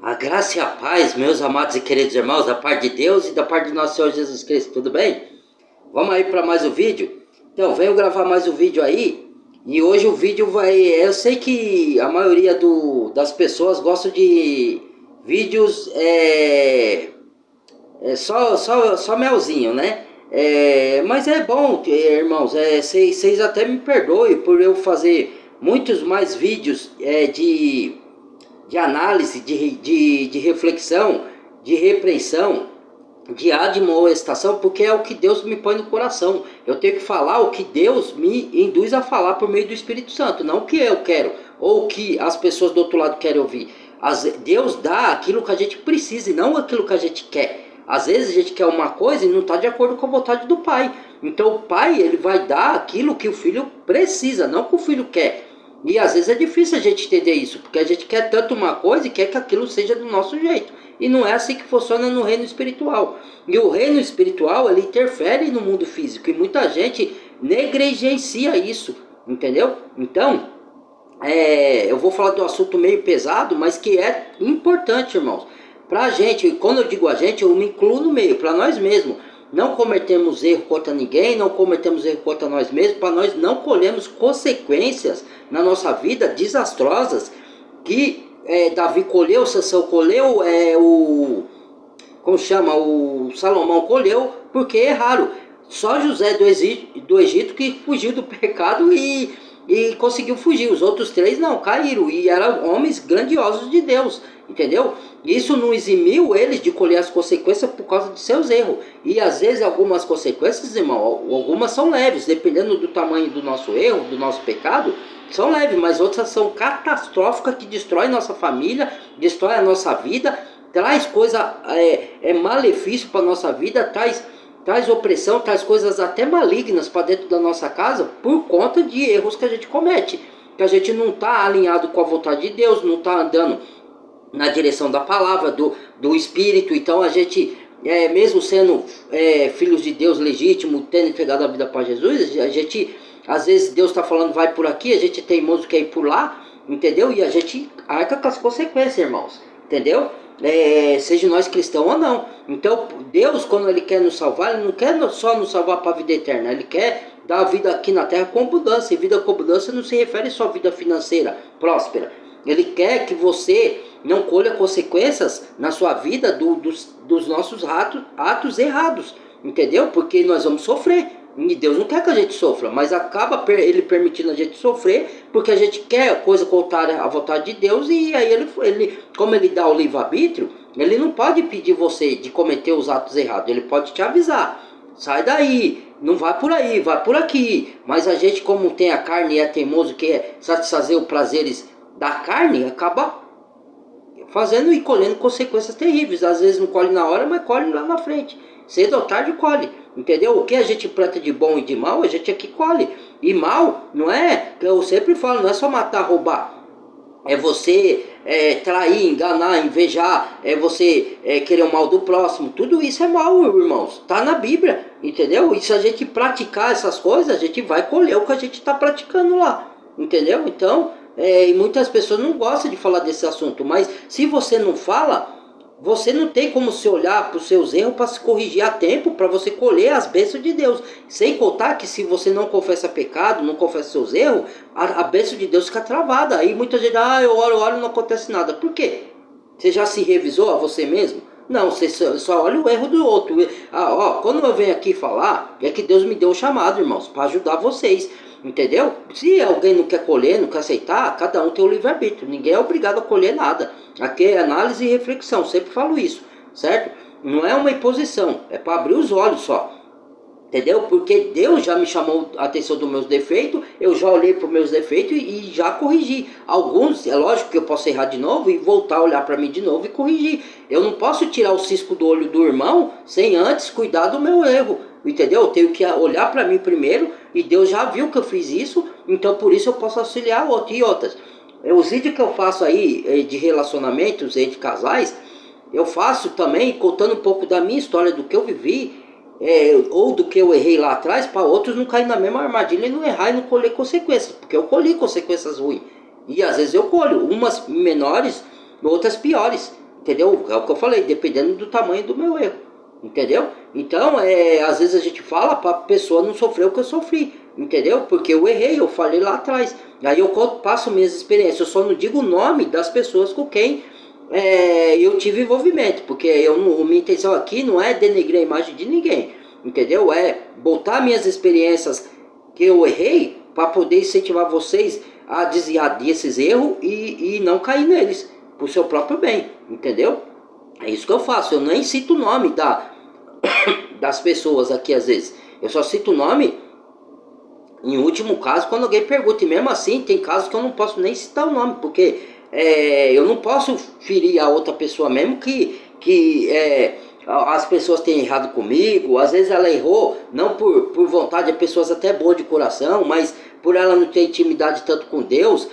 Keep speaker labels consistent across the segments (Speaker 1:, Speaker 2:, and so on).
Speaker 1: A graça e a paz, meus amados e queridos irmãos, da parte de Deus e da parte de nosso Senhor Jesus Cristo, tudo bem? Vamos aí para mais um vídeo? Então, venho gravar mais um vídeo aí. E hoje o vídeo vai... Eu sei que a maioria das pessoas gosta de vídeos só melzinho, né? Mas é bom, irmãos, vocês até me perdoem por eu fazer muitos mais vídeos de análise, de reflexão, de repreensão, de admoestação, porque é o que Deus me põe no coração. Eu tenho que falar o que Deus me induz a falar por meio do Espírito Santo, não o que eu quero, ou o que as pessoas do outro lado querem ouvir. Deus dá aquilo que a gente precisa e não aquilo que a gente quer. Às vezes a gente quer uma coisa e não está de acordo com a vontade do Pai. Então o Pai, ele vai dar aquilo que o filho precisa, não que o filho quer. E às vezes é difícil a gente entender isso, porque a gente quer tanto uma coisa e quer que aquilo seja do nosso jeito. E não é assim que funciona no reino espiritual. E o reino espiritual, ele interfere no mundo físico. E muita gente negligencia isso, entendeu? Então, eu vou falar de um assunto meio pesado, mas que é importante, irmãos. Pra gente, e quando eu digo a gente, eu me incluo no meio, para nós mesmos. Não cometemos erro contra ninguém, não cometemos erro contra nós mesmos, para nós não colhermos consequências na nossa vida desastrosas que Davi colheu, Sansão colheu, como chama, o Salomão colheu, porque erraram. Só José do Egito que fugiu do pecado e conseguiu fugir. Os outros três não, caíram e eram homens grandiosos de Deus, entendeu? Isso não eximiu eles de colher as consequências por causa de seus erros. E às vezes algumas consequências, irmão, algumas são leves, dependendo do tamanho do nosso erro, do nosso pecado, são leves, mas outras são catastróficas que destroem nossa família, destrói a nossa vida, traz coisa, malefício para nossa vida, traz opressão, traz coisas até malignas para dentro da nossa casa por conta de erros que a gente comete. Que a gente não está alinhado com a vontade de Deus, não está andando na direção da palavra, do Espírito. Então a gente, mesmo sendo filhos de Deus legítimo, tendo entregado a vida para Jesus, a gente, às vezes Deus está falando vai por aqui, a gente é teimoso quer ir por lá, entendeu? E a gente arca com as consequências, irmãos, entendeu? Seja nós cristãos ou não. Então Deus, quando Ele quer nos salvar, Ele não quer só nos salvar para a vida eterna, Ele quer dar a vida aqui na terra com abundância. E vida com abundância não se refere só à vida financeira próspera. Ele quer que você não colha consequências na sua vida dos nossos atos errados, entendeu? Porque nós vamos sofrer. E Deus não quer que a gente sofra, mas acaba Ele permitindo a gente sofrer, porque a gente quer coisa contrária à vontade de Deus, e aí ele como Ele dá o livre-arbítrio, Ele não pode pedir você de cometer os atos errados, Ele pode te avisar, sai daí, não vai por aí, vai por aqui. Mas a gente, como tem a carne e é teimoso, quer satisfazer os prazeres da carne, acaba fazendo e colhendo consequências terríveis. Às vezes não colhe na hora, mas colhe lá na frente. Cedo ou tarde colhe, entendeu? O que a gente planta de bom e de mal, a gente aqui colhe. E mal, não é, eu sempre falo, não é só matar, roubar. É você trair, enganar, invejar, é você querer o mal do próximo. Tudo isso é mal, irmãos. Está na Bíblia, entendeu? E se a gente praticar essas coisas, a gente vai colher o que a gente está praticando lá, entendeu? Então, e muitas pessoas não gostam de falar desse assunto, mas se você não fala, você não tem como se olhar para os seus erros para se corrigir a tempo, para você colher as bênçãos de Deus. Sem contar que se você não confessa pecado, não confessa seus erros, a bênção de Deus fica travada. Aí muita gente, eu oro, não acontece nada. Por quê? Você já se revisou a você mesmo? Não, você só olha o erro do outro. Quando eu venho aqui falar, é que Deus me deu um chamado, irmãos, para ajudar vocês. Entendeu? Se alguém não quer colher, não quer aceitar, cada um tem o livre-arbítrio. Ninguém é obrigado a colher nada. Aqui é análise e reflexão, sempre falo isso, certo? Não é uma imposição, é para abrir os olhos só. Entendeu? Porque Deus já me chamou a atenção dos meus defeitos, eu já olhei para os meus defeitos e já corrigi. Alguns, é lógico que eu posso errar de novo e voltar a olhar para mim de novo e corrigir. Eu não posso tirar o cisco do olho do irmão sem antes cuidar do meu erro. Entendeu? Eu tenho que olhar para mim primeiro, e Deus já viu que eu fiz isso, então por isso eu posso auxiliar outro e outras. Os vídeos que eu faço aí de relacionamentos entre casais, eu faço também contando um pouco da minha história, do que eu vivi, ou do que eu errei lá atrás, para outros não cair na mesma armadilha e não errar e não colher consequências, porque eu colhi consequências ruins. E às vezes eu colho, umas menores, outras piores, entendeu? É o que eu falei, dependendo do tamanho do meu erro, entendeu? Então, às vezes a gente fala para a pessoa não sofrer o que eu sofri, entendeu? Porque eu errei, eu falei lá atrás. Aí eu passo minhas experiências, eu só não digo o nome das pessoas com quem eu tive envolvimento, porque minha intenção aqui não é denegrir a imagem de ninguém, entendeu? É botar minhas experiências que eu errei para poder incentivar vocês a desviar desses erros e não cair neles, por seu próprio bem, entendeu? É isso que eu faço, eu nem cito o nome das pessoas aqui às vezes, eu só cito o nome em último caso quando alguém pergunta, e mesmo assim tem casos que eu não posso nem citar o nome, porque eu não posso ferir a outra pessoa mesmo que as pessoas têm errado comigo, às vezes ela errou, não por vontade, é pessoas até boas de coração, mas por ela não ter intimidade tanto com Deus,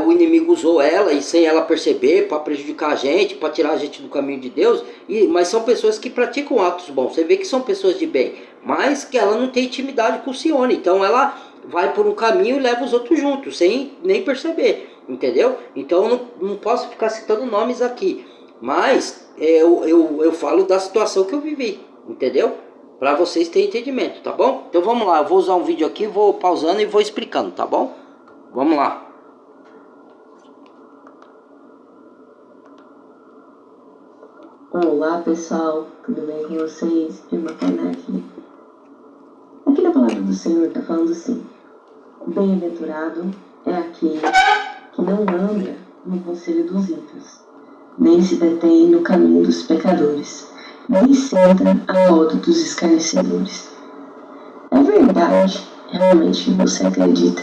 Speaker 1: o inimigo usou ela e sem ela perceber para prejudicar a gente, para tirar a gente do caminho de Deus, mas são pessoas que praticam atos bons, você vê que são pessoas de bem, mas que ela não tem intimidade com o Sione, então ela vai por um caminho e leva os outros juntos, sem nem perceber, entendeu? Então eu não posso ficar citando nomes aqui, mas eu falo da situação que eu vivi, entendeu? Para vocês terem entendimento, tá bom? Então vamos lá, eu vou usar um vídeo aqui, vou pausando e vou explicando, tá bom? Vamos lá.
Speaker 2: Olá pessoal, tudo bem com vocês? Irmã Tainá aqui. Aqui na palavra do Senhor está falando assim: bem-aventurado é aquele que não anda no conselho dos ímpios, nem se detém no caminho dos pecadores, nem senta à roda dos escarnecedores. É verdade, realmente, que você acredita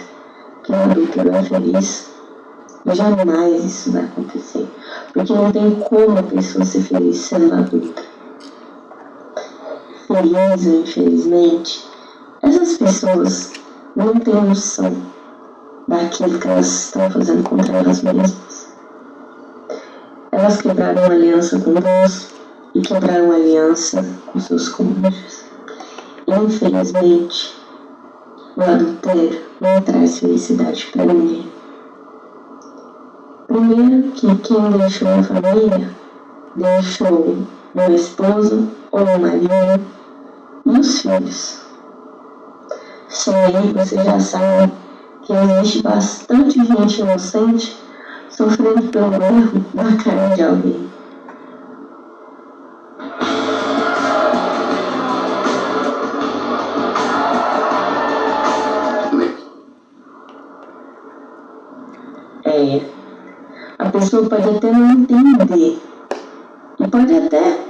Speaker 2: que o adúltero é feliz? Jamais isso vai acontecer, porque não tem como a pessoa ser feliz sendo adulta. Feliz ou infelizmente, essas pessoas não têm noção daquilo que elas estão fazendo contra elas mesmas. Elas quebraram aliança com Deus e quebraram aliança com seus cônjuges. Infelizmente, o adultério não traz felicidade para ninguém. Primeiro que quem deixou a família, deixou o esposo ou o marido e os filhos. Só aí você já sabe que existe bastante gente inocente sofrendo pelo erro da carne de alguém. A pessoa pode até não entender e pode até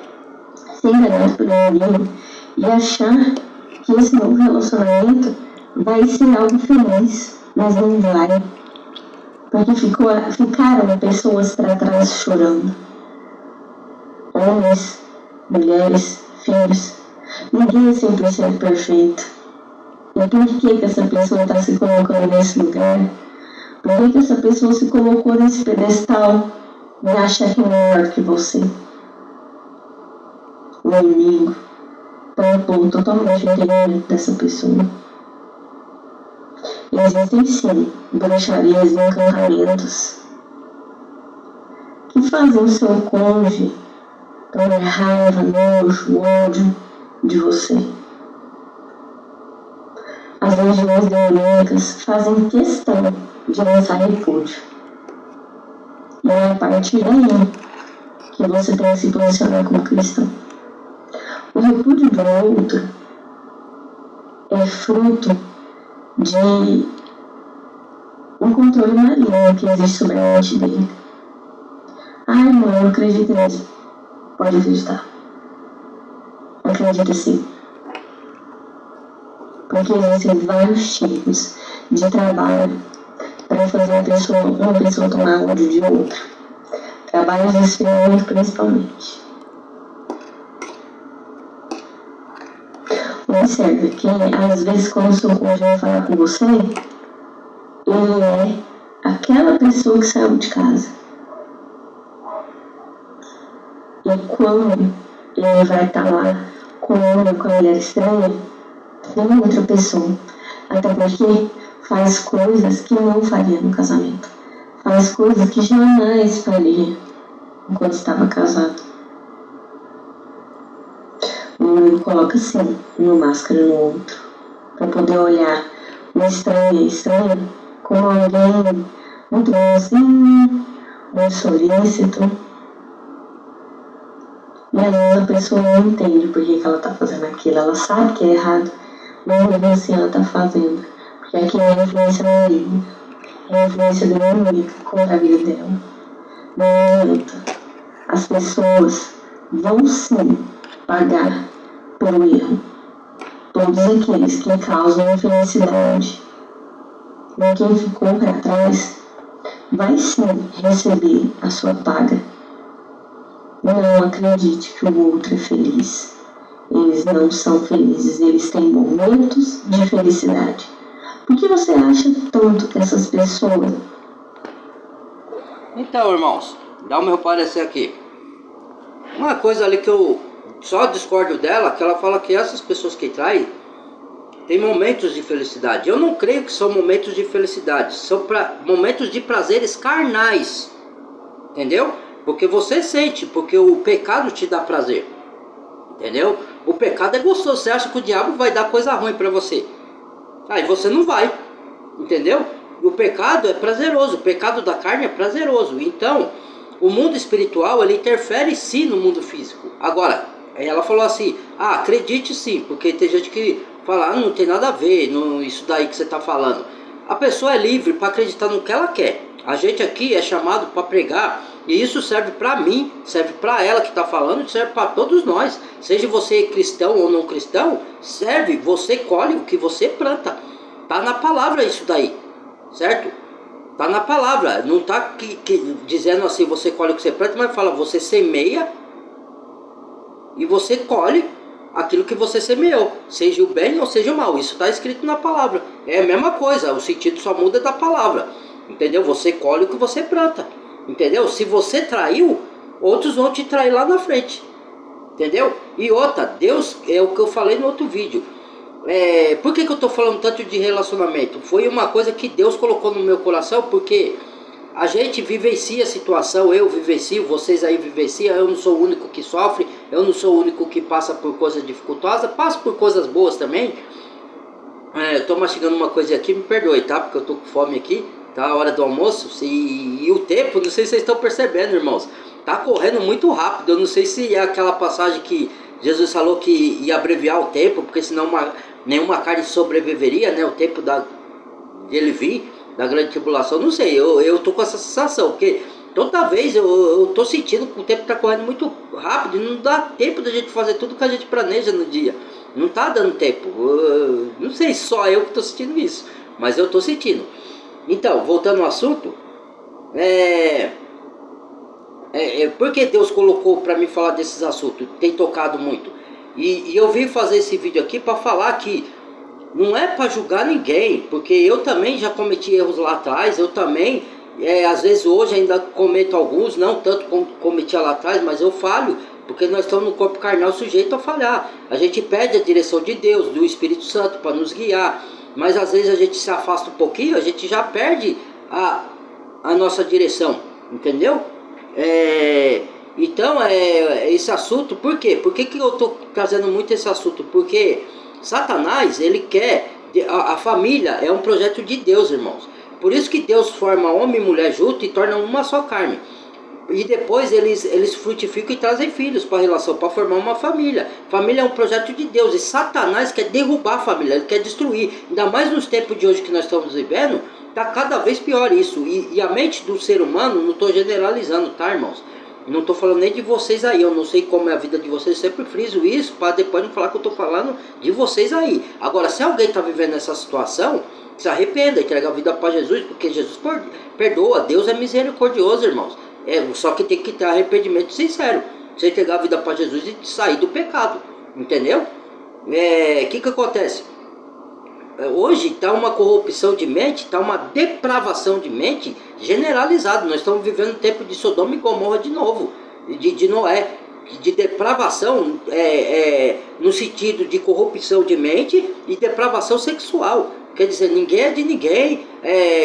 Speaker 2: ser enganado por alguém e achar que esse novo relacionamento vai ser algo feliz, mas não vai, porque ficaram pessoas para trás chorando, homens, mulheres, filhos. Ninguém é 100% perfeito. E por que essa pessoa está se colocando nesse lugar? Por que essa pessoa se colocou nesse pedestal e acha que é melhor que você? O inimigo tampou totalmente o entendimento dessa pessoa. E existem sim bruxarias e encantamentos que fazem o seu cônjuge ter raiva, nojo, ódio de você. As legiões demoníacas fazem questão de lançar repúdio. E é a partir daí que você tem que se posicionar como cristão. O repúdio do outro é fruto de um controle maligno que existe sobre a mente dele. Irmão, eu não acredito nisso. Pode acreditar. Acredita sim. Porque existem vários tipos de trabalho para fazer uma pessoa tomar ódio de outra. Trabalhos de experimento principalmente. Observe que às vezes quando o seu cônjuge vai falar com você, ele é aquela pessoa que saiu de casa. E quando ele vai estar lá com um homem, com a mulher estranha, tem outra pessoa. Até porque faz coisas que não faria no casamento. faz coisas que jamais faria enquanto estava casado. O inimigo coloca assim uma máscara no outro, para poder olhar o estranho como alguém muito bonzinho, muito solícito. E às vezes a pessoa não entende por que ela está fazendo aquilo. Ela sabe que é errado, mas mesmo assim ela está fazendo. Porque aquilo é a influência maligna, é a influência do inimigo contra a vida dela. Não adianta. As pessoas vão sim pagar pelo erro. Todos aqueles que causam infelicidade, mas quem ficou para trás, vai sim receber a sua paga. Não acredite que o outro é feliz. Eles não são felizes, eles têm momentos de felicidade. Por que você acha tanto que essas pessoas...
Speaker 1: Então, irmãos, dá o meu parecer aqui. Uma coisa ali que eu só discordo dela, que ela fala que essas pessoas que traem têm momentos de felicidade. Eu não creio que são momentos de felicidade, são momentos de prazeres carnais. Entendeu? Porque você sente, porque o pecado te dá prazer. Entendeu? O pecado é gostoso. Você acha que o diabo vai dar coisa ruim pra você? Aí você não vai. Entendeu? O pecado é prazeroso. O pecado da carne é prazeroso. Então, o mundo espiritual, ele interfere sim no mundo físico. Agora, ela falou assim, acredite sim, porque tem gente que fala, não tem nada a ver isso daí que você está falando. A pessoa é livre para acreditar no que ela quer. A gente aqui é chamado para pregar, e isso serve para mim, serve para ela que está falando, serve para todos nós. Seja você cristão ou não cristão, serve, você colhe o que você planta. Tá na palavra isso daí, certo? Tá na palavra, não tá dizendo assim, você colhe o que você planta, mas fala, você semeia e você colhe aquilo que você semeou, seja o bem ou seja o mal. Isso está escrito na palavra. É a mesma coisa, o sentido só muda da palavra. Entendeu? Você colhe o que você planta. Entendeu? Se você traiu, outros vão te trair lá na frente. Entendeu? E outra, Deus, é o que eu falei no outro vídeo. Por que eu estou falando tanto de relacionamento? Foi uma coisa que Deus colocou no meu coração, porque a gente vivencia a situação, eu vivencio, vocês aí vivenciam, eu não sou o único que sofre, eu não sou o único que passa por coisas dificultosas, passo por coisas boas também. Estou mastigando uma coisa aqui, me perdoe, tá? Porque eu estou com fome aqui, tá? A hora do almoço, e o tempo, não sei se vocês estão percebendo, irmãos, tá correndo muito rápido. Eu não sei se é aquela passagem que Jesus falou que ia abreviar o tempo, porque senão nenhuma carne sobreviveria, né? O tempo de ele vir, da grande tribulação, não sei, eu tô com essa sensação, porque toda vez eu tô sentindo que o tempo tá correndo muito rápido, e não dá tempo da gente fazer tudo que a gente planeja no dia, não tá dando tempo. Não sei se só eu que tô sentindo isso, mas eu tô sentindo. Então, voltando ao assunto, por que Deus colocou para mim falar desses assuntos? Tem tocado muito, e eu vim fazer esse vídeo aqui para falar que não é para julgar ninguém, porque eu também já cometi erros lá atrás, eu também, às vezes hoje ainda cometo alguns, não tanto como cometia lá atrás, mas eu falho, porque nós estamos no corpo carnal sujeito a falhar. A gente pede a direção de Deus, do Espírito Santo para nos guiar, mas às vezes a gente se afasta um pouquinho, a gente já perde a nossa direção, entendeu? Então, esse assunto, por quê? Por que eu estou trazendo muito esse assunto? Porque Satanás, ele quer, a família é um projeto de Deus, irmãos. Por isso que Deus forma homem e mulher junto e torna uma só carne. E depois eles frutificam e trazem filhos para a relação, para formar uma família. Família é um projeto de Deus, e Satanás quer derrubar a família, ele quer destruir. Ainda mais nos tempos de hoje que nós estamos vivendo, está cada vez pior isso. E a mente do ser humano, não estou generalizando, tá, irmãos? Não estou falando nem de vocês aí, eu não sei como é a vida de vocês, eu sempre friso isso para depois não falar que eu estou falando de vocês aí. Agora, se alguém está vivendo essa situação, se arrependa, entrega a vida para Jesus, porque Jesus perdoa, Deus é misericordioso, irmãos. Só que tem que ter arrependimento sincero, você entregar a vida para Jesus e sair do pecado, entendeu? Que acontece? Hoje está uma corrupção de mente, está uma depravação de mente generalizada. Nós estamos vivendo um tempo de Sodoma e Gomorra de novo, de Noé, de depravação, no sentido de corrupção de mente e depravação sexual. Quer dizer, ninguém é de ninguém,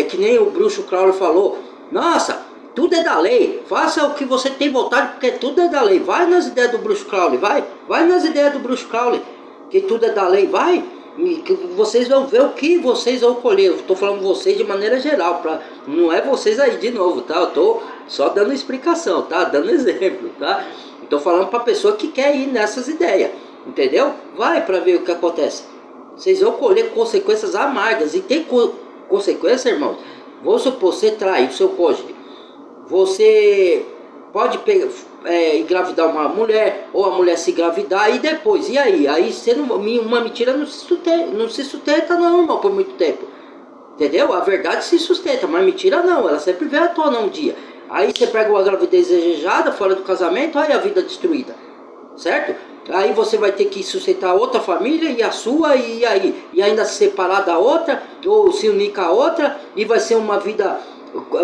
Speaker 1: que nem o bruxo Crowley falou, Nossa, tudo é da lei. Faça o que você tem vontade, porque tudo é da lei. Vai nas ideias do Bruce Crowley, vai nas ideias do Bruce Crowley, que tudo é da lei, vai. E que vocês vão ver o que vocês vão colher. Eu estou falando vocês de maneira geral, não é vocês aí de novo, tá? Eu estou só dando explicação, tá? Dando exemplo, tá? Estou falando para a pessoa que quer ir nessas ideias, entendeu? Vai para ver o que acontece. Vocês vão colher consequências amargas. E tem consequência, irmãos. Vou supor, você trai o seu cônjuge. Você pode engravidar uma mulher, ou a mulher se engravidar, e depois, e aí? Aí sendo uma mentira não se sustenta não, irmão, por muito tempo. Entendeu? A verdade se sustenta, mas mentira não, ela sempre vem à tona um dia. Aí você pega uma gravidez desejada, fora do casamento, aí a vida destruída. Certo? Aí você vai ter que sustentar outra família e a sua, e aí? E ainda se separar da outra, ou se unir com a outra, e vai ser uma vida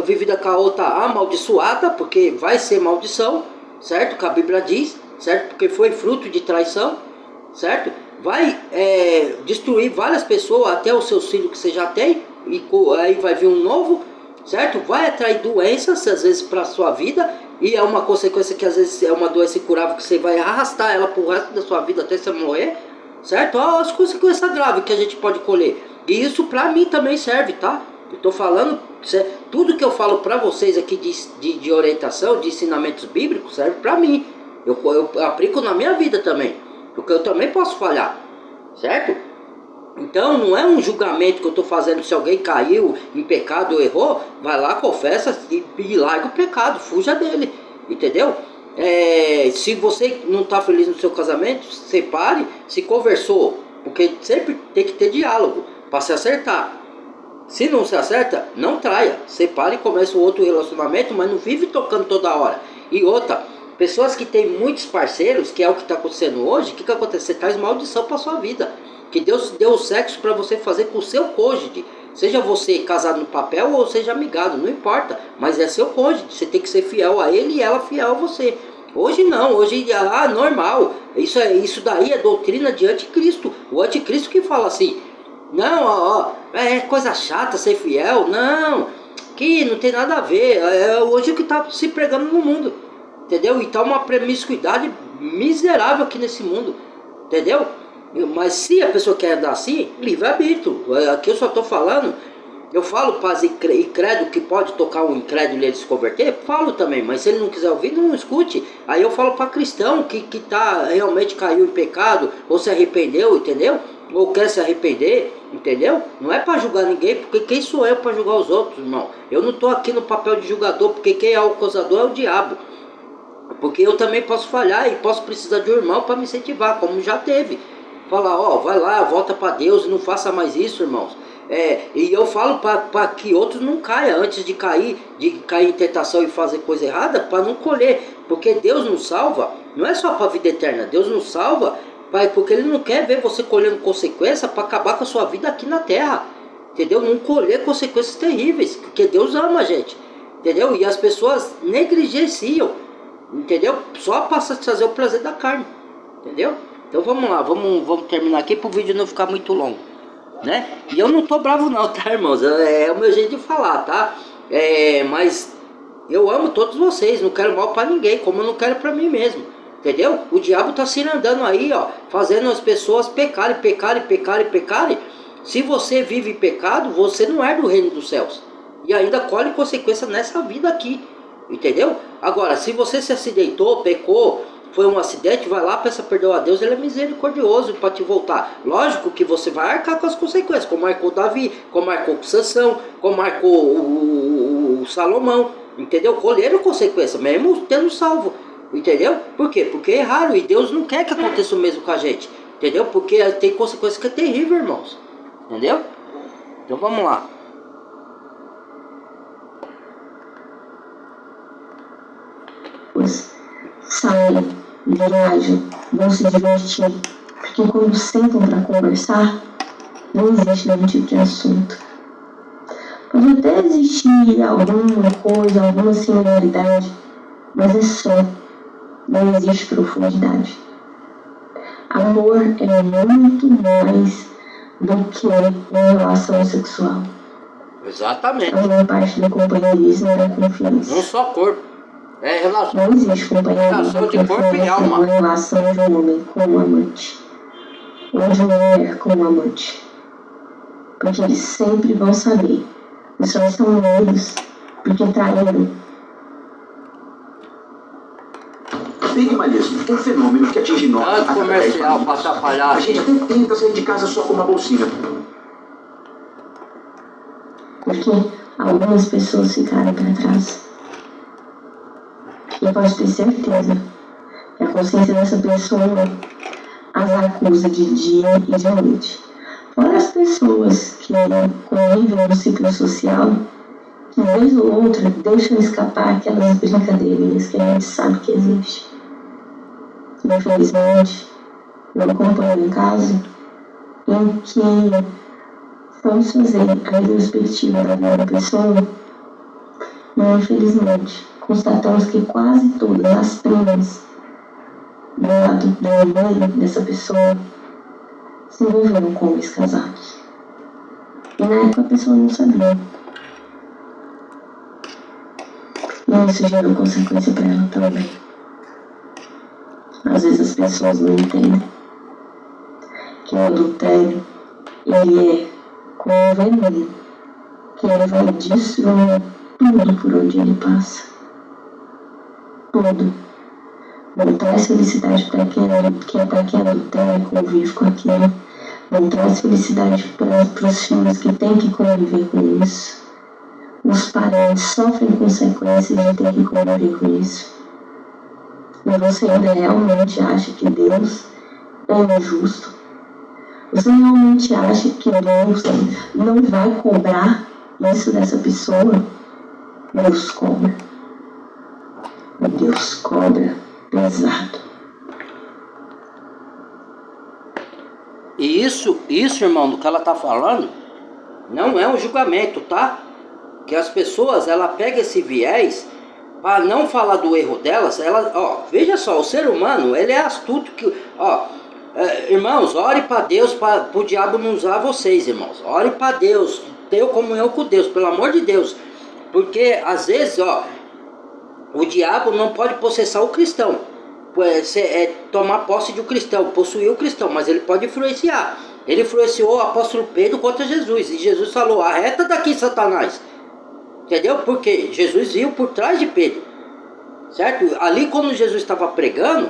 Speaker 1: vivida com a outra amaldiçoada, porque vai ser maldição, certo? Que a Bíblia diz, certo? Porque foi fruto de traição, certo? Vai destruir várias pessoas, até os seus filhos que você já tem, e aí vai vir um novo, certo? Vai atrair doenças, às vezes, para a sua vida, e é uma consequência que às vezes é uma doença incurável que você vai arrastar ela pro resto da sua vida até você morrer, certo? Olha as consequências graves que a gente pode colher. E isso pra mim também serve, tá? Eu tô falando, tudo que eu falo pra vocês aqui de orientação, de ensinamentos bíblicos, serve pra mim. Eu aplico na minha vida também, porque eu também posso falhar, certo? Então não é um julgamento que eu estou fazendo. Se alguém caiu em pecado ou errou, vai lá, confessa e larga o pecado, fuja dele, entendeu? Se você não está feliz no seu casamento, separe, se conversou, porque sempre tem que ter diálogo para se acertar. Se não se acerta, não traia, separe e comece um outro relacionamento, mas não vive tocando toda hora. E outra, pessoas que têm muitos parceiros, que é o que está acontecendo hoje, o que acontece? Você traz maldição para sua vida. Que Deus deu o sexo para você fazer com o seu cônjuge. Seja você casado no papel ou seja amigado, não importa. Mas é seu cônjuge, você tem que ser fiel a ele e ela fiel a você. Hoje não, hoje normal. Isso daí é doutrina de anticristo. O anticristo que fala assim, não, é coisa chata ser fiel. Não, que não tem nada a ver. É hoje o que está se pregando no mundo. Entendeu? E tá uma promiscuidade miserável aqui nesse mundo. Entendeu? Mas se a pessoa quer andar assim, livre-arbítrio. Aqui eu só estou falando, eu falo para incrédulo que pode tocar um incrédulo e ele se converter, falo também, mas se ele não quiser ouvir, não escute. Aí eu falo para cristão que realmente caiu em pecado, ou se arrependeu, entendeu? Ou quer se arrepender, entendeu? Não é para julgar ninguém, porque quem sou eu para julgar os outros, irmão? Eu não estou aqui no papel de julgador, porque quem é o acusador é o diabo. Porque eu também posso falhar e posso precisar de um irmão para me incentivar, como já teve. Falar, vai lá, volta para Deus e não faça mais isso, irmãos. E eu falo para que outros não caiam antes de cair em tentação e fazer coisa errada, para não colher. Porque Deus nos salva, não é só para a vida eterna, Deus nos salva porque Ele não quer ver você colhendo consequência para acabar com a sua vida aqui na terra. Entendeu? Não colher consequências terríveis, porque Deus ama a gente. Entendeu? E as pessoas negligenciam, entendeu? Só para satisfazer o prazer da carne. Entendeu? Então vamos lá, vamos terminar aqui para o vídeo não ficar muito longo, né? E eu não tô bravo não, tá, irmãos? É o meu jeito de falar, tá? Mas eu amo todos vocês, não quero mal para ninguém, como eu não quero para mim mesmo, entendeu? O diabo tá se andando aí, fazendo as pessoas pecarem. Se você vive em pecado, você não é do reino dos céus. E ainda colhe consequência nessa vida aqui, entendeu? Agora, se você se acidentou, pecou, foi um acidente, vai lá, peça perdão a Deus, Ele é misericordioso para te voltar. Lógico que você vai arcar com as consequências, como marcou Davi, como marcou Sansão, como marcou o Salomão, entendeu? Colheram consequências, mesmo tendo salvo, entendeu? Por quê? Porque erraram e Deus não quer que aconteça o mesmo com a gente, entendeu? Porque tem consequências que é terrível, irmãos, entendeu? Então vamos lá.
Speaker 2: Saem, viajam, vão se divertir, porque quando sentam para conversar, não existe nenhum tipo de assunto. Pode até existir alguma coisa, alguma similaridade, mas é só, não existe profundidade. Amor é muito mais do que uma relação sexual.
Speaker 1: Exatamente.
Speaker 2: A maior parte do companheirismo é confiança.
Speaker 1: Um só corpo. É relação.
Speaker 2: Não existe companheirismo
Speaker 1: Relação de corpo e alma.
Speaker 2: uma relação de um homem com um amante. Ou de uma mulher com um amante. Porque eles sempre vão saber. Eles só estão unidos porque traíram.
Speaker 3: Pigmalismo, um fenômeno que atinge nós.
Speaker 1: Tanto comercial para atrapalhar.
Speaker 3: A gente até tenta sair de casa só com uma bolsinha.
Speaker 2: Porque algumas pessoas ficaram para trás. E pode ter certeza que a consciência dessa pessoa as acusa de dia e de noite. Fora as pessoas que convivem no ciclo social, que vez ou outra deixam escapar aquelas brincadeirinhas que a gente sabe que existe. Infelizmente, eu acompanho um caso em que vamos fazer a retrospectiva da vida da pessoa e, infelizmente, constatamos que quase todas as primas do lado da mãe dessa pessoa se envolveram com homens casados. E na época a pessoa não sabia. E isso gerou consequência para ela também. Às vezes as pessoas não entendem que o adultério, ele é como um veneno, que ele vai destruir tudo por onde ele passa. Tudo. Não traz felicidade para quem adultera e convive com aquilo. Não traz felicidade para os filhos que têm que conviver com isso. Os parentes sofrem consequências de ter que conviver com isso. Mas você ainda realmente acha que Deus é injusto? Você realmente acha que Deus não vai cobrar isso dessa pessoa? Deus cobra. Deus cobra pesado.
Speaker 1: E isso, irmão, do que ela tá falando, não é um julgamento, tá? Que as pessoas, ela pega esse viés para não falar do erro delas. Ela, veja só, o ser humano, ele é astuto que, irmãos, ore para Deus, para o diabo não usar vocês, irmãos. Ore para Deus, tenha comunhão com Deus, pelo amor de Deus. Porque às vezes, o diabo não pode possessar o cristão, tomar posse de um cristão, possuir o cristão, mas ele pode influenciar. Ele influenciou o apóstolo Pedro contra Jesus, e Jesus falou: arreta daqui, Satanás. Entendeu? Porque Jesus viu por trás de Pedro, certo? Ali quando Jesus estava pregando,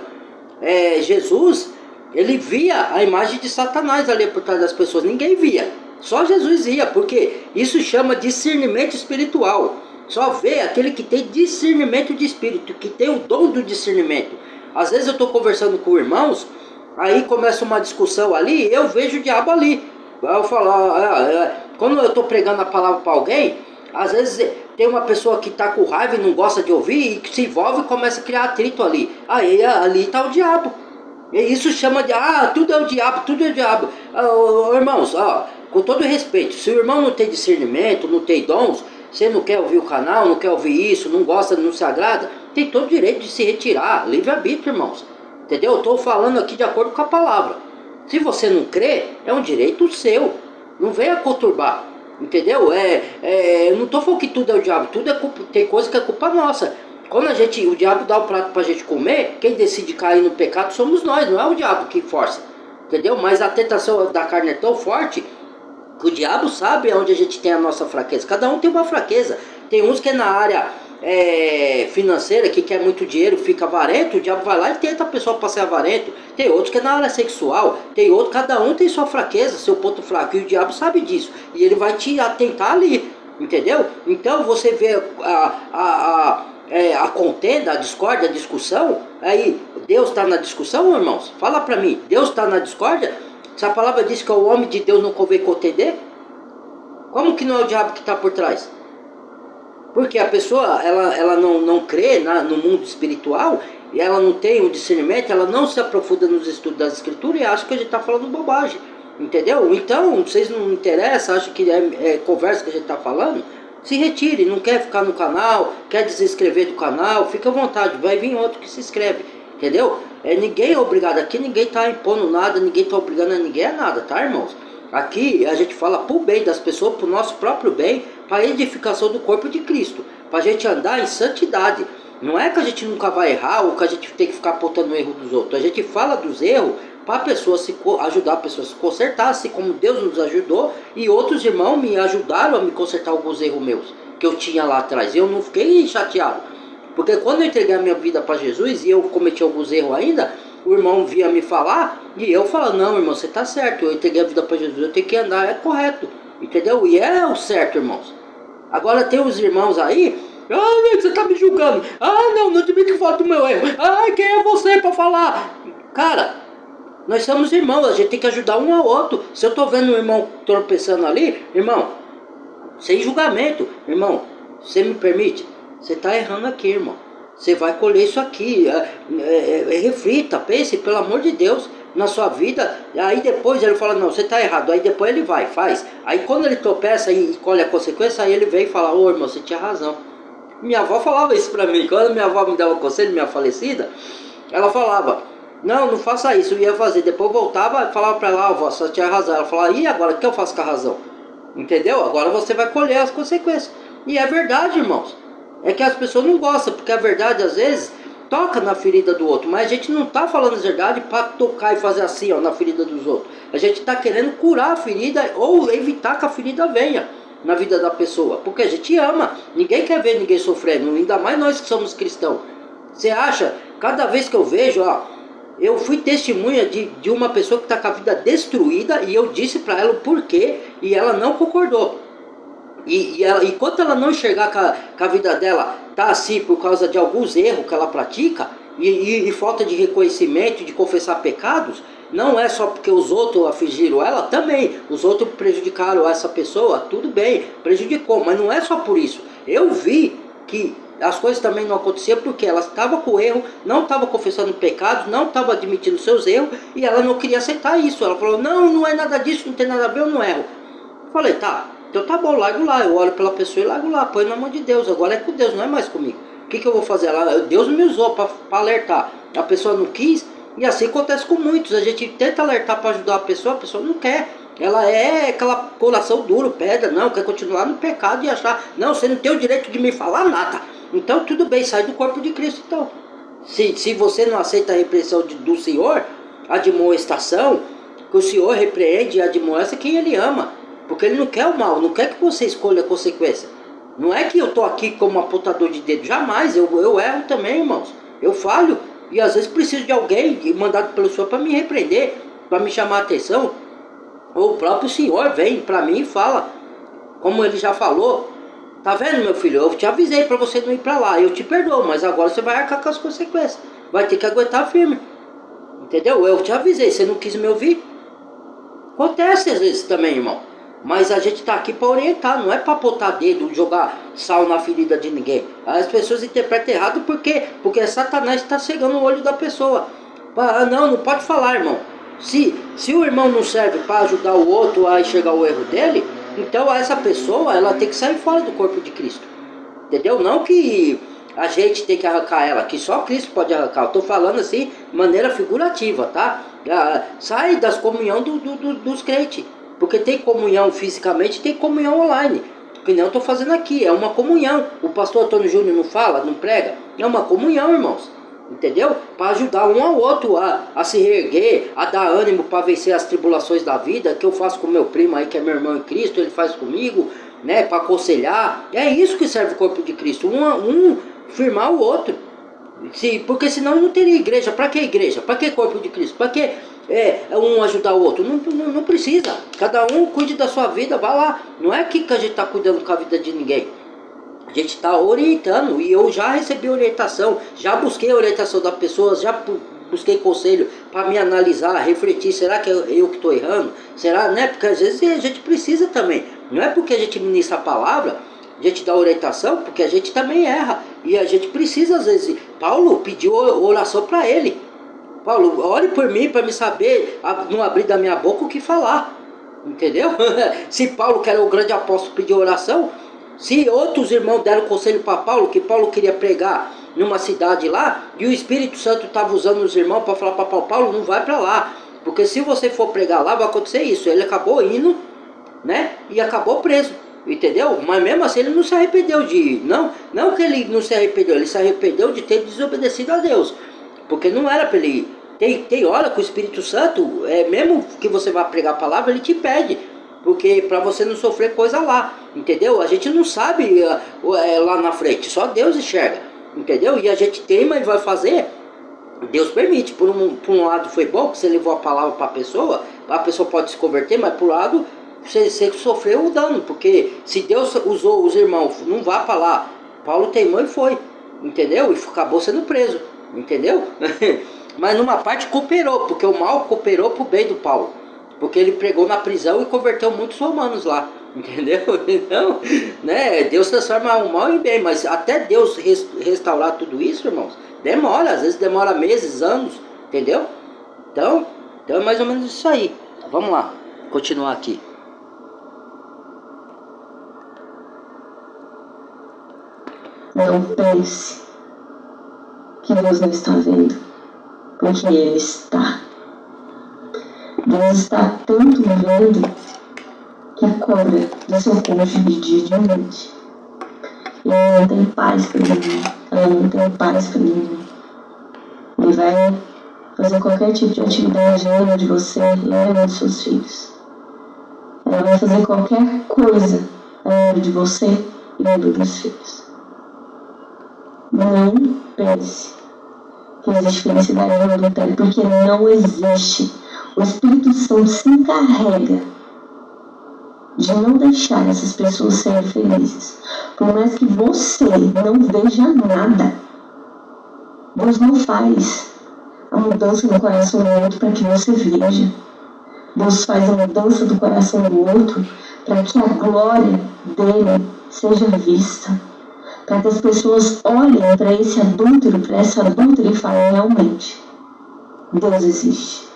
Speaker 1: Jesus, ele via a imagem de Satanás ali por trás das pessoas. Ninguém via, só Jesus via, porque isso chama discernimento espiritual. Só vê aquele que tem discernimento de espírito, que tem o dom do discernimento. Às vezes eu estou conversando com irmãos, aí começa uma discussão ali, eu vejo o diabo ali. Eu falo, quando eu estou pregando a palavra para alguém, às vezes tem uma pessoa que está com raiva e não gosta de ouvir, e se envolve e começa a criar atrito ali. Aí ali está o diabo. E isso chama de, tudo é o diabo, tudo é o diabo. Irmãos, com todo respeito, se o irmão não tem discernimento, não tem dons, você não quer ouvir o canal, não quer ouvir isso, não gosta, não se agrada, tem todo o direito de se retirar. Livre-arbítrio, irmãos. Entendeu? Eu estou falando aqui de acordo com a palavra. Se você não crê, é um direito seu. Não venha conturbar. Entendeu? Eu não estou falando que tudo é o diabo. Tudo é culpa, tem coisa que é culpa nossa. Quando o diabo dá o prato para a gente comer, quem decide cair no pecado somos nós, não é o diabo que força. Entendeu? Mas a tentação da carne é tão forte que o diabo sabe onde a gente tem a nossa fraqueza. Cada um tem uma fraqueza. Tem uns que é na área financeira, que quer muito dinheiro, fica avarento, o diabo vai lá e tenta a pessoa para ser avarento. Tem outros que é na área sexual, tem outro, cada um tem sua fraqueza, seu ponto fraco, e o diabo sabe disso. E ele vai te atentar ali, entendeu? Então você vê a contenda, a discórdia, a discussão, aí Deus está na discussão, irmãos? Fala para mim, Deus está na discórdia? Se a palavra diz que o homem de Deus não convém contender, como que não é o diabo que está por trás? Porque a pessoa, ela não crê no mundo espiritual, e ela não tem o discernimento, ela não se aprofunda nos estudos das escrituras e acha que a gente está falando bobagem, entendeu? Então, vocês não interessam, acham que é conversa que a gente está falando? Se retire, não quer ficar no canal, quer desinscrever do canal, fica à vontade, vai vir outro que se inscreve, entendeu? Ninguém é obrigado aqui, ninguém está impondo nada, ninguém está obrigando a ninguém a nada, tá, irmãos? Aqui a gente fala pro bem das pessoas, pro nosso próprio bem, para edificação do corpo de Cristo, para a gente andar em santidade. Não é que a gente nunca vai errar ou que a gente tem que ficar apontando o erro dos outros. A gente fala dos erros para a pessoa ajudar a pessoa a se consertar, assim como Deus nos ajudou, e outros irmãos me ajudaram a me consertar alguns erros meus que eu tinha lá atrás. Eu não fiquei chateado, porque quando eu entreguei a minha vida para Jesus e eu cometi alguns erros ainda, o irmão vinha me falar e eu falava, não, irmão, você tá certo, eu entreguei a vida para Jesus, eu tenho que andar, é correto, entendeu? E é o certo, irmãos. Agora tem os irmãos aí, você tá me julgando, não admito que fala do meu erro, quem é você para falar? Cara, nós somos irmãos, a gente tem que ajudar um ao outro. Se eu tô vendo um irmão tropeçando ali, irmão, sem julgamento, irmão, você me permite? Você tá errando aqui, irmão. Você vai colher isso aqui. Reflita, pense, pelo amor de Deus, na sua vida. Aí depois ele fala, não, você tá errado. Aí depois ele vai, faz. Aí quando ele tropeça e colhe a consequência, aí ele vem e fala, ô irmão, você tinha razão. Minha avó falava isso pra mim. Quando minha avó me dava conselho, minha falecida, ela falava, não faça isso, eu ia fazer. Depois voltava e falava pra ela, avó, você tinha razão. Ela falava, e agora, o que eu faço com a razão? Entendeu? Agora você vai colher as consequências. E é verdade, irmãos. É que as pessoas não gostam, porque a verdade às vezes toca na ferida do outro. Mas a gente não está falando a verdade para tocar e fazer assim, ó, na ferida dos outros. A gente está querendo curar a ferida ou evitar que a ferida venha na vida da pessoa. Porque a gente ama. Ninguém quer ver ninguém sofrendo, ainda mais nós que somos cristãos. Você acha? Cada vez que eu vejo, eu fui testemunha de uma pessoa que está com a vida destruída e eu disse para ela o porquê e ela não concordou. E enquanto ela não enxergar que a vida dela está assim por causa de alguns erros que ela pratica e falta de reconhecimento, de confessar pecados, não é só porque os outros afligiram ela, também os outros prejudicaram essa pessoa, tudo bem, prejudicou, mas não é só por isso. Eu vi que as coisas também não aconteciam porque ela estava com erro, não estava confessando pecados, não estava admitindo seus erros e ela não queria aceitar isso. Ela falou, não é nada disso, não tem nada a ver, eu não erro. Falei, tá, então tá bom, largo lá, eu olho pela pessoa e largo lá, põe na mão de Deus, agora é com Deus, não é mais comigo. O que eu vou fazer lá? Deus me usou para alertar, a pessoa não quis, e assim acontece com muitos, a gente tenta alertar para ajudar a pessoa não quer. Ela é aquela coração duro, pedra, não, quer continuar no pecado e achar, não, você não tem o direito de me falar nada. Então tudo bem, sai do corpo de Cristo então. Se você não aceita a repreensão do Senhor, a admoestação, que o Senhor repreende e admoesta quem Ele ama. Porque Ele não quer o mal, não quer que você escolha a consequência. Não é que eu estou aqui como apontador de dedo, jamais, eu erro também, irmãos. Eu falho e às vezes preciso de alguém mandado pelo Senhor para me repreender, para me chamar a atenção. Ou o próprio Senhor vem para mim e fala, como Ele já falou, tá vendo, meu filho, eu te avisei para você não ir para lá, eu te perdoo, mas agora você vai arcar com as consequências, vai ter que aguentar firme, entendeu? Eu te avisei, você não quis me ouvir. Acontece às vezes também, irmão, mas a gente tá aqui para orientar, não é para apontar dedo, jogar sal na ferida de ninguém. As pessoas interpretam errado porque Satanás está cegando o olho da pessoa. Não pode falar, irmão. Se o irmão não serve para ajudar o outro a enxergar o erro dele, então essa pessoa ela tem que sair fora do corpo de Cristo. Entendeu? Não que a gente tem que arrancar ela, que só Cristo pode arrancar. Eu estou falando assim de maneira figurativa, tá? Sai das comunhão dos crentes. Porque tem comunhão fisicamente, tem comunhão online. Que nem eu estou fazendo aqui, é uma comunhão. O pastor Antônio Júnior não fala, não prega? É uma comunhão, irmãos. Entendeu? Para ajudar um ao outro a se reerguer, a dar ânimo para vencer as tribulações da vida, que eu faço com meu primo aí, que é meu irmão em Cristo, ele faz comigo, né? Para aconselhar. É isso que serve o corpo de Cristo, um firmar o outro. Porque senão não teria igreja. Para que igreja? Para que corpo de Cristo? Para que um ajudar o outro? Não precisa. Cada um cuide da sua vida, vai lá. Não é aqui que a gente está cuidando com a vida de ninguém. A gente está orientando e eu já recebi orientação, já busquei a orientação da pessoa, já busquei conselho para me analisar, refletir, será que eu que estou errando? Será, né? Porque às vezes a gente precisa também. Não é porque a gente ministra a palavra, a gente dá orientação, porque a gente também erra. E a gente precisa às vezes. Paulo pediu oração para ele. Paulo, ore por mim para me saber, não abrir da minha boca o que falar. Entendeu? Se Paulo, que era o grande apóstolo, pediu oração, se outros irmãos deram conselho para Paulo, que Paulo queria pregar numa cidade lá, e o Espírito Santo estava usando os irmãos para falar para Paulo, não vai para lá, Porque se você for pregar lá, vai acontecer isso. Ele acabou indo, né? E acabou preso. Entendeu? Mas mesmo assim ele não se arrependeu de ir. Não que ele não se arrependeu, ele se arrependeu de ter desobedecido a Deus. Porque não era para ele ir. Tem hora que o Espírito Santo, mesmo que você vá pregar a palavra, ele te pede. Porque para você não sofrer coisa lá. Entendeu? A gente não sabe lá na frente, só Deus enxerga. Entendeu? E a gente teima e vai fazer. Deus permite. Por um lado foi bom, que você levou a palavra para a pessoa pode se converter, mas por lado você sofreu o dano, porque se Deus usou os irmãos, não vá para lá. Paulo teimou e foi, entendeu? E acabou sendo preso, entendeu? Mas numa parte cooperou, porque o mal cooperou para o bem do Paulo, porque ele pregou na prisão e converteu muitos romanos lá, entendeu? Então, né, Deus transforma o mal em bem, mas até Deus restaurar tudo isso, irmãos, demora, às vezes demora meses, anos, entendeu? Então é mais ou menos isso aí. Vamos lá, continuar aqui.
Speaker 2: Não pense que Deus não está vendo, porque Ele está. Deus está tanto vendo que cobra do seu cônjuge de dia e de noite. E ela não tem paz para ninguém. Ela não tem paz para ninguém. Ele vai fazer qualquer tipo de atividade longe de você e longe dos seus filhos. Ela vai fazer qualquer coisa longe de você e longe dos filhos. Não pense que existe felicidade no adultério, porque não existe. O Espírito Santo se encarrega de não deixar essas pessoas serem felizes. Por mais que você não veja nada, Deus não faz a mudança do coração do outro para que você veja. Deus faz a mudança do coração do outro para que a glória dele seja vista. Para que as pessoas olhem para esse adúltero, para essa adúltera e falem: realmente, Deus existe.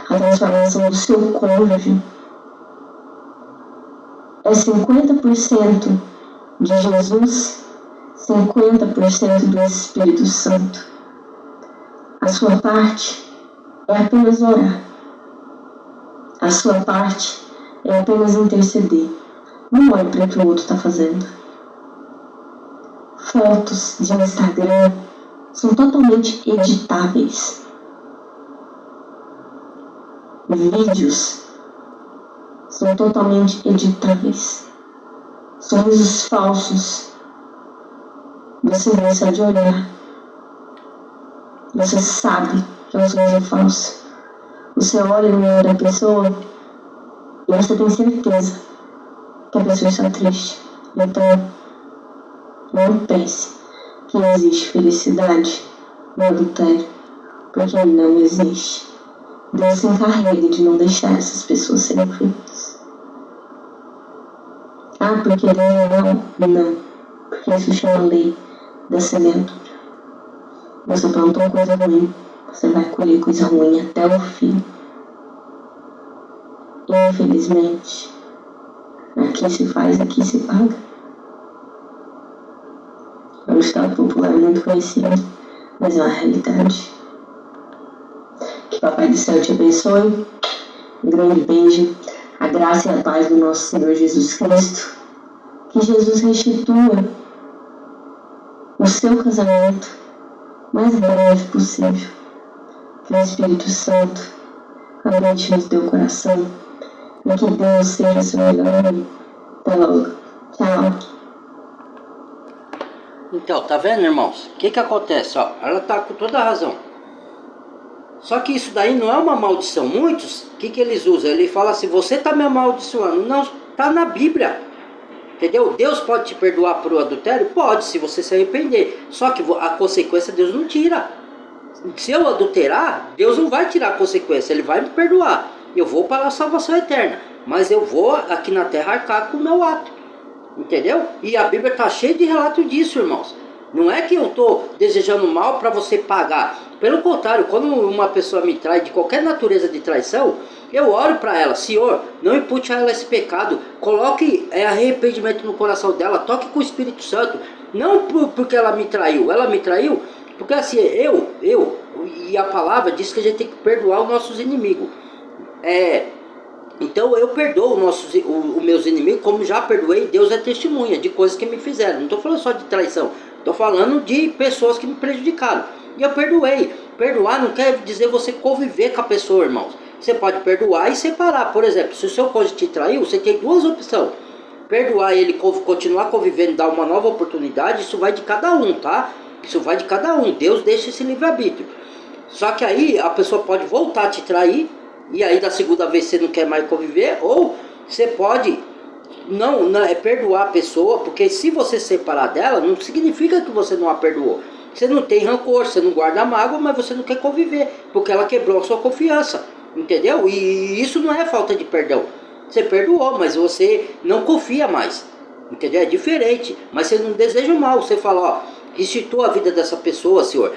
Speaker 2: A transformação do seu cônjuge é 50% de Jesus, 50% do Espírito Santo. A sua parte é apenas orar. A sua parte é apenas interceder. Não olhe para o que o outro está fazendo. Fotos de Instagram são totalmente editáveis. Vídeos são totalmente editáveis. Sorrisos falsos. Você deixa de olhar. Você sabe que é um sorriso falso. Você olha no olho da pessoa e você tem certeza que a pessoa está triste. Então, não pense que não existe felicidade no adultério, porque não existe. Deus se encarrega de não deixar essas pessoas serem felizes. Ah, porque Deus não? Não. Porque isso chama lei da semeadura. Você plantou coisa ruim, você vai colher coisa ruim até o fim. Infelizmente, aqui se faz, aqui se paga. É um ditado popular muito conhecido, mas é uma realidade. Que Papai do Céu te abençoe. Um grande beijo. A graça e a paz do nosso Senhor Jesus Cristo. Que Jesus restitua o seu casamento o mais breve possível. Que o Espírito Santo habite no teu coração. E que Deus seja seu melhor amigo. Até logo. Tchau.
Speaker 1: Então, tá vendo, irmãos? O que acontece? Ó, ela tá com toda a razão. Só que isso daí não é uma maldição. Muitos, o que eles usam? Ele fala assim: você tá me amaldiçoando. Não, tá na Bíblia. Entendeu? Deus pode te perdoar por adultério? Pode, se você se arrepender. Só que a consequência Deus não tira. Se eu adulterar, Deus não vai tirar a consequência. Ele vai me perdoar. Eu vou para a salvação eterna. Mas eu vou aqui na terra arcar com o meu ato. Entendeu? E a Bíblia está cheia de relato disso, irmãos. Não é que eu estou desejando mal para você pagar. Pelo contrário, quando uma pessoa me trai de qualquer natureza de traição, eu oro para ela: Senhor, não impute a ela esse pecado. Coloque arrependimento no coração dela. Toque com o Espírito Santo. Não porque ela me traiu Porque assim, e a palavra diz que a gente tem que perdoar os nossos inimigos. Então eu perdoo os meus inimigos, como já perdoei. Deus é testemunha de coisas que me fizeram. Não estou falando só de traição, estou falando de pessoas que me prejudicaram. E eu perdoei. Perdoar não quer dizer você conviver com a pessoa, irmãos. Você pode perdoar e separar. Por exemplo, se o seu cônjuge te traiu, você tem duas opções. Perdoar ele, continuar convivendo, dar uma nova oportunidade, isso vai de cada um, tá? Isso vai de cada um. Deus deixa esse livre-arbítrio. Só que aí a pessoa pode voltar a te trair, e aí da segunda vez você não quer mais conviver, ou você pode não perdoar a pessoa, porque se você se separar dela, não significa que você não a perdoou. Você não tem rancor, você não guarda mágoa, mas você não quer conviver, porque ela quebrou a sua confiança, entendeu? E isso não é falta de perdão. Você perdoou, mas você não confia mais, entendeu? É diferente, mas você não deseja o mal. Você fala, ó, restitua a vida dessa pessoa, Senhor.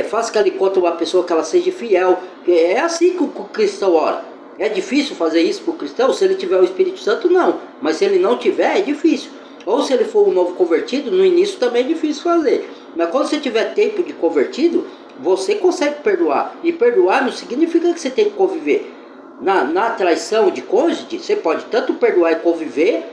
Speaker 1: Faça que ela encontre uma pessoa que ela seja fiel. É assim que o cristão ora. É difícil fazer isso para o cristão? Se ele tiver o Espírito Santo, não. Mas se ele não tiver, é difícil. Ou se ele for um novo convertido, no início também é difícil fazer. Mas quando você tiver tempo de convertido, você consegue perdoar. E perdoar não significa que você tem que conviver. Na traição de cônjuge, você pode tanto perdoar e conviver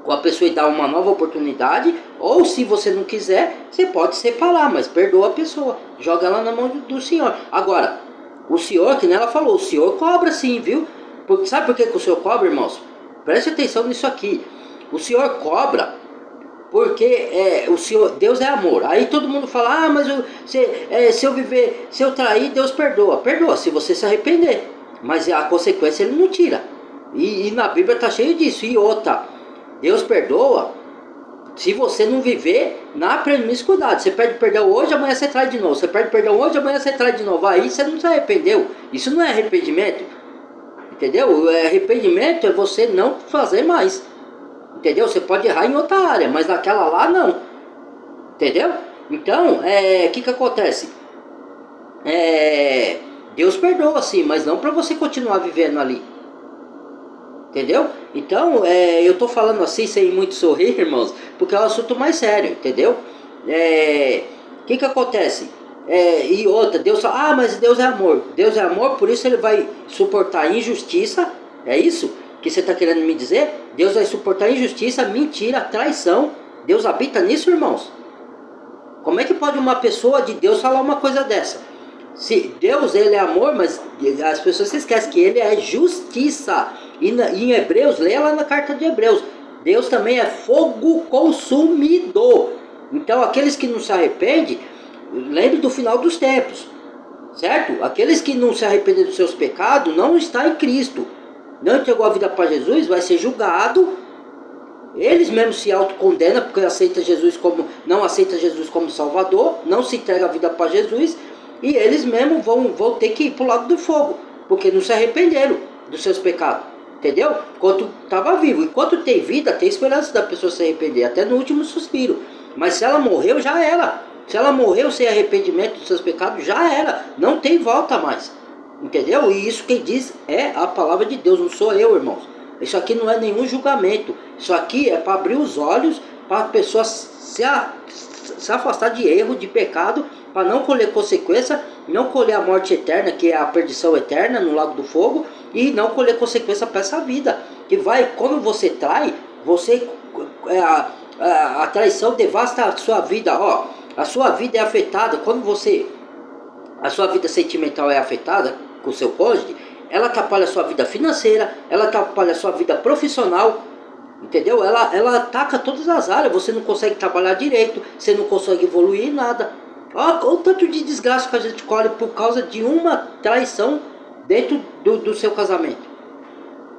Speaker 1: com a pessoa e dar uma nova oportunidade, ou se você não quiser, você pode separar, mas perdoa a pessoa, joga ela na mão do Senhor. Agora, o Senhor, que ela falou, o Senhor cobra sim, viu? Sabe por que o Senhor cobra, irmãos? Preste atenção nisso aqui. O Senhor cobra porque o Senhor, Deus é amor. Aí todo mundo fala, mas se eu trair, Deus perdoa. Perdoa se você se arrepender, mas a consequência ele não tira. E na Bíblia está cheio disso. E outra, Deus perdoa se você não viver na promiscuidade. Você pede perdão hoje, amanhã você trai de novo. Você pede perdão hoje, amanhã você trai de novo. Aí você não se arrependeu. Isso não é arrependimento. Entendeu? Arrependimento é você não fazer mais. Entendeu? Você pode errar em outra área, mas naquela lá não. Entendeu? Então, o que acontece? Deus perdoa sim, mas não para você continuar vivendo ali. Entendeu? Então, eu tô falando assim sem muito sorrir, irmãos, porque é um assunto mais sério, entendeu? O que acontece? E outra, Deus fala, mas Deus é amor. Deus é amor, por isso ele vai suportar injustiça. É isso que você está querendo me dizer? Deus vai suportar injustiça, mentira, traição. Deus habita nisso, irmãos? Como é que pode uma pessoa de Deus falar uma coisa dessa? Se Deus, ele é amor, mas as pessoas se esquecem que ele é justiça. E em Hebreus, leia lá na carta de Hebreus, Deus também é fogo consumidor. Então aqueles que não se arrependem, lembre do final dos tempos, certo? Aqueles que não se arrependem dos seus pecados não está em Cristo, não entregou a vida para Jesus, vai ser julgado. Eles mesmos se autocondenam porque não aceita Jesus como Salvador, não se entrega a vida para Jesus, e eles mesmos vão ter que ir para o lado do fogo, porque não se arrependeram dos seus pecados. Entendeu? Enquanto estava vivo. Enquanto tem vida, tem esperança da pessoa se arrepender, até no último suspiro. Mas se ela morreu, já era. Se ela morreu sem arrependimento dos seus pecados, já era. Não tem volta mais. Entendeu? E isso quem diz é a palavra de Deus, não sou eu, irmãos. Isso aqui não é nenhum julgamento. Isso aqui é para abrir os olhos, para a pessoa se afastar de erro, de pecado, para não colher consequência, não colher a morte eterna, que é a perdição eterna no lago do fogo, e não colher consequência para essa vida. Que vai, quando você trai, a traição devasta a sua vida. Ó, a sua vida é afetada quando a sua vida sentimental é afetada com o seu cônjuge. Ela atrapalha a sua vida financeira, ela atrapalha a sua vida profissional, entendeu? Ela ataca todas as áreas. Você não consegue trabalhar direito, você não consegue evoluir em nada. Olha o tanto de desgraça que a gente colhe por causa de uma traição dentro do seu casamento.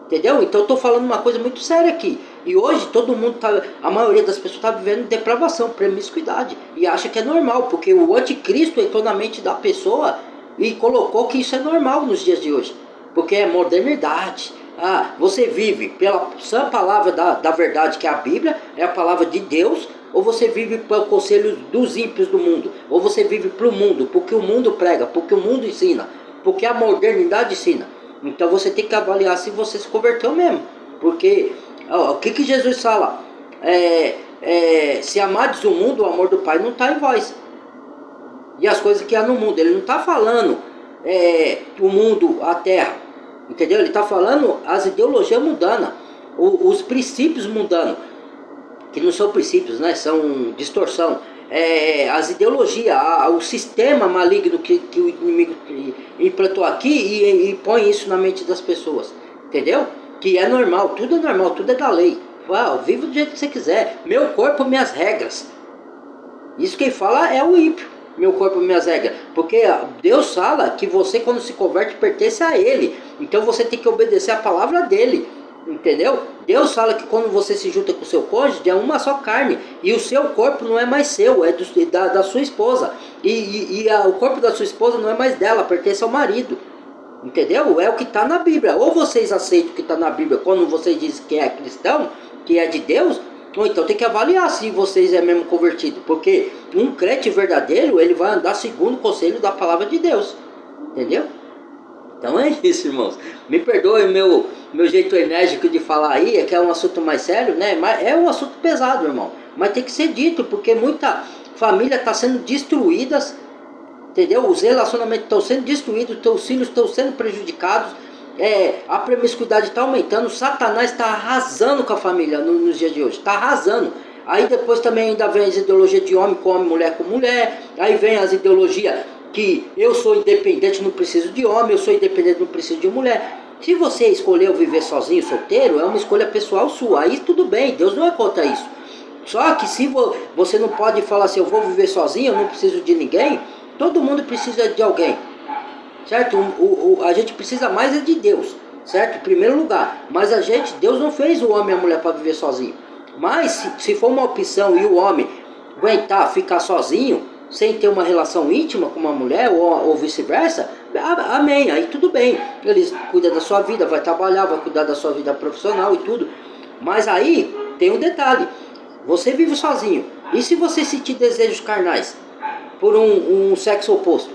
Speaker 1: Entendeu? Então eu estou falando uma coisa muito séria aqui. E hoje todo mundo a maioria das pessoas está vivendo depravação, promiscuidade, e acha que é normal, porque o anticristo entrou na mente da pessoa e colocou que isso é normal nos dias de hoje, porque é modernidade. Você vive pela sã palavra da verdade, que é a Bíblia, é a palavra de Deus, ou você vive pelo conselho dos ímpios do mundo, ou você vive para o mundo, porque o mundo prega, porque o mundo ensina, porque a modernidade ensina. Então você tem que avaliar se você se converteu mesmo, porque o que Jesus fala? Se amardes o mundo, o amor do Pai não está em vós. e as coisas que há no mundo. Ele não está falando o mundo, a terra, entendeu? Ele está falando as ideologias mundanas, os princípios mundanos, que não são princípios, né? São distorção. As ideologias, o sistema maligno que o inimigo implantou aqui e põe isso na mente das pessoas, entendeu? Que é normal, tudo é da lei. Viva do jeito que você quiser, meu corpo, minhas regras. Isso quem fala é o ímpio, meu corpo, minhas regras. Porque Deus fala que você, quando se converte, pertence a Ele. Então você tem que obedecer a palavra dEle, entendeu? Deus fala que quando você se junta com o seu cônjuge, é uma só carne. E o seu corpo não é mais seu, é da sua esposa. O corpo da sua esposa não é mais dela, pertence ao marido. Entendeu? É o que está na Bíblia. Ou vocês aceitam o que está na Bíblia quando vocês dizem que é cristão, que é de Deus, ou então tem que avaliar se vocês é mesmo convertido. Porque um crente verdadeiro, ele vai andar segundo o conselho da palavra de Deus. Entendeu? Então é isso, irmãos. Me perdoe o meu jeito enérgico de falar aí, que é um assunto mais sério, né? Mas é um assunto pesado, irmão. Mas tem que ser dito, porque muita família está sendo destruída. Entendeu? Os relacionamentos estão sendo destruídos, teus filhos estão sendo prejudicados, a promiscuidade está aumentando, Satanás está arrasando com a família nos dias de hoje, está arrasando. Aí depois também ainda vem as ideologias de homem com homem, mulher com mulher, aí vem as ideologias que eu sou independente, não preciso de homem, eu sou independente, não preciso de mulher. Se você escolheu viver sozinho, solteiro, é uma escolha pessoal sua, aí tudo bem, Deus não é contra isso. Só que se você não pode falar assim, eu vou viver sozinho, eu não preciso de ninguém. Todo mundo precisa de alguém, certo? A gente precisa mais de Deus, certo? Em primeiro lugar. Mas Deus não fez o homem e a mulher para viver sozinho. Mas se for uma opção e o homem aguentar ficar sozinho, sem ter uma relação íntima com uma mulher ou vice-versa, amém, aí tudo bem. Ele cuida da sua vida, vai trabalhar, vai cuidar da sua vida profissional e tudo. Mas aí tem um detalhe, você vive sozinho. E se você sentir desejos carnais por um sexo oposto,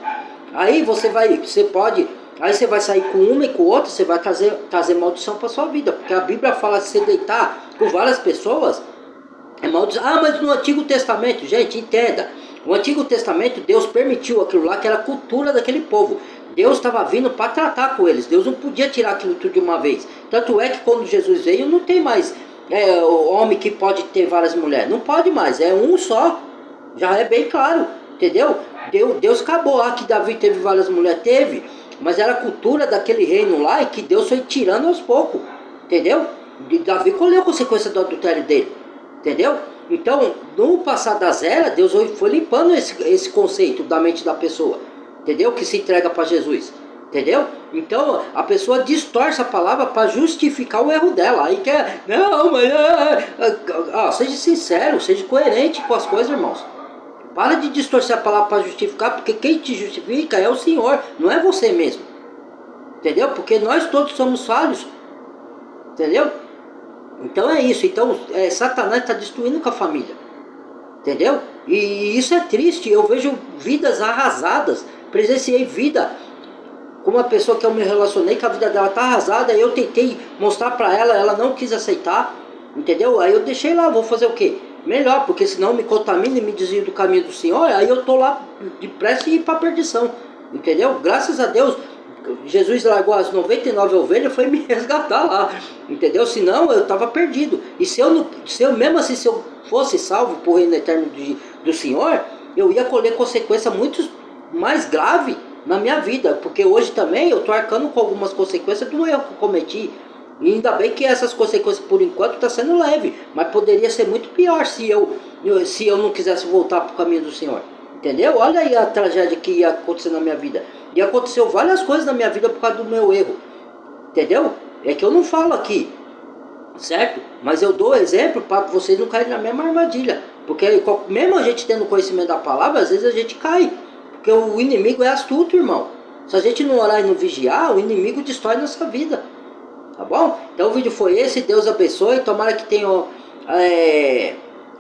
Speaker 1: aí você vai sair com uma e com outra, você vai trazer maldição para sua vida, porque a Bíblia fala de se deitar com várias pessoas, é maldição. Mas no Antigo Testamento, gente, entenda, no Antigo Testamento Deus permitiu aquilo lá, que era a cultura daquele povo. Deus estava vindo para tratar com eles, Deus não podia tirar aquilo tudo de uma vez. Tanto é que quando Jesus veio, não tem mais o homem que pode ter várias mulheres, não pode mais, é um só, já é bem claro. Entendeu? Deus acabou lá que Davi teve várias mulheres, teve, mas era a cultura daquele reino lá e que Deus foi tirando aos poucos, entendeu? E Davi colheu a consequência do adultério dele, entendeu? Então, no passar das eras, Deus foi limpando esse conceito da mente da pessoa, entendeu? Que se entrega para Jesus, entendeu? Então, a pessoa distorce a palavra para justificar o erro dela, aí quer, não, mas seja sincero, seja coerente com as coisas, irmãos. Para de distorcer a palavra para justificar, porque quem te justifica é o Senhor, não é você mesmo. Entendeu? Porque nós todos somos falhos. Entendeu? Então é isso. Então Satanás está destruindo com a família. Entendeu? E isso é triste. Eu vejo vidas arrasadas. Presenciei vida com uma pessoa que eu me relacionei, que a vida dela está arrasada. Eu tentei mostrar para ela, ela não quis aceitar. Entendeu? Aí eu deixei lá, vou fazer o quê? Melhor, porque senão me contamina e me desvio do caminho do Senhor, aí eu tô lá depressa e ir para a perdição, entendeu? Graças a Deus, Jesus largou as 99 ovelhas e foi me resgatar lá, entendeu? Senão eu estava perdido. E se eu fosse salvo por reino eterno do Senhor, eu ia colher consequência muito mais grave na minha vida, porque hoje também eu tô arcando com algumas consequências do erro que eu cometi. E ainda bem que essas consequências por enquanto está sendo leve, mas poderia ser muito pior se eu não quisesse voltar para o caminho do Senhor, entendeu? Olha aí a tragédia que ia acontecer na minha vida. E aconteceu várias coisas na minha vida por causa do meu erro, entendeu? É que eu não falo aqui, certo? Mas eu dou exemplo para vocês não caírem na mesma armadilha, porque mesmo a gente tendo conhecimento da palavra, às vezes a gente cai, porque o inimigo é astuto, irmão. Se a gente não orar e não vigiar, o inimigo destrói nossa vida. Tá bom? Então o vídeo foi esse, Deus abençoe, tomara que tenham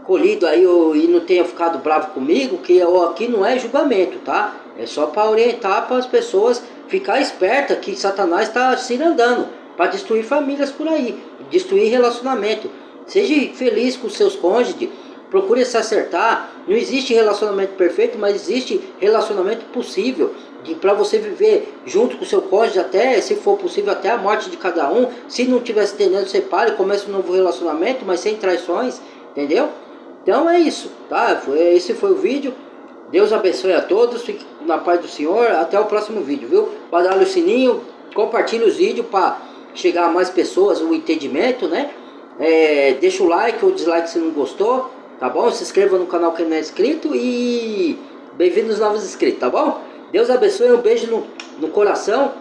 Speaker 1: colhido aí e não tenham ficado bravo comigo, que aqui não é julgamento, tá? É só para orientar para as pessoas ficar esperta que Satanás está se andando para destruir famílias por aí, destruir relacionamento. Seja feliz com seus cônjuges, procure se acertar, Não existe relacionamento perfeito, mas existe relacionamento possível. Para você viver junto com seu cônjuge até, se for possível, até a morte de cada um. Se não estiver se entendendo, separe, comece um novo relacionamento, mas sem traições, entendeu? Então é isso, tá? Esse foi o vídeo. Deus abençoe a todos, fique na paz do Senhor. Até o próximo vídeo, viu? Badale o sininho, compartilhe os vídeos para chegar a mais pessoas, o entendimento, né? Deixa o like ou dislike se não gostou, tá bom? Se inscreva no canal quem não é inscrito e bem-vindos aos novos inscritos, tá bom? Deus abençoe, um beijo no coração,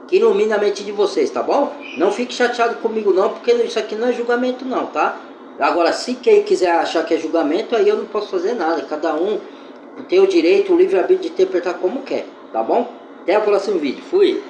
Speaker 1: que ilumina a mente de vocês, tá bom? Não fique chateado comigo não, porque isso aqui não é julgamento não, tá? Agora, se quem quiser achar que é julgamento, aí eu não posso fazer nada. Cada um tem o direito, o livre-arbítrio de interpretar como quer, tá bom? Até o próximo vídeo. Fui!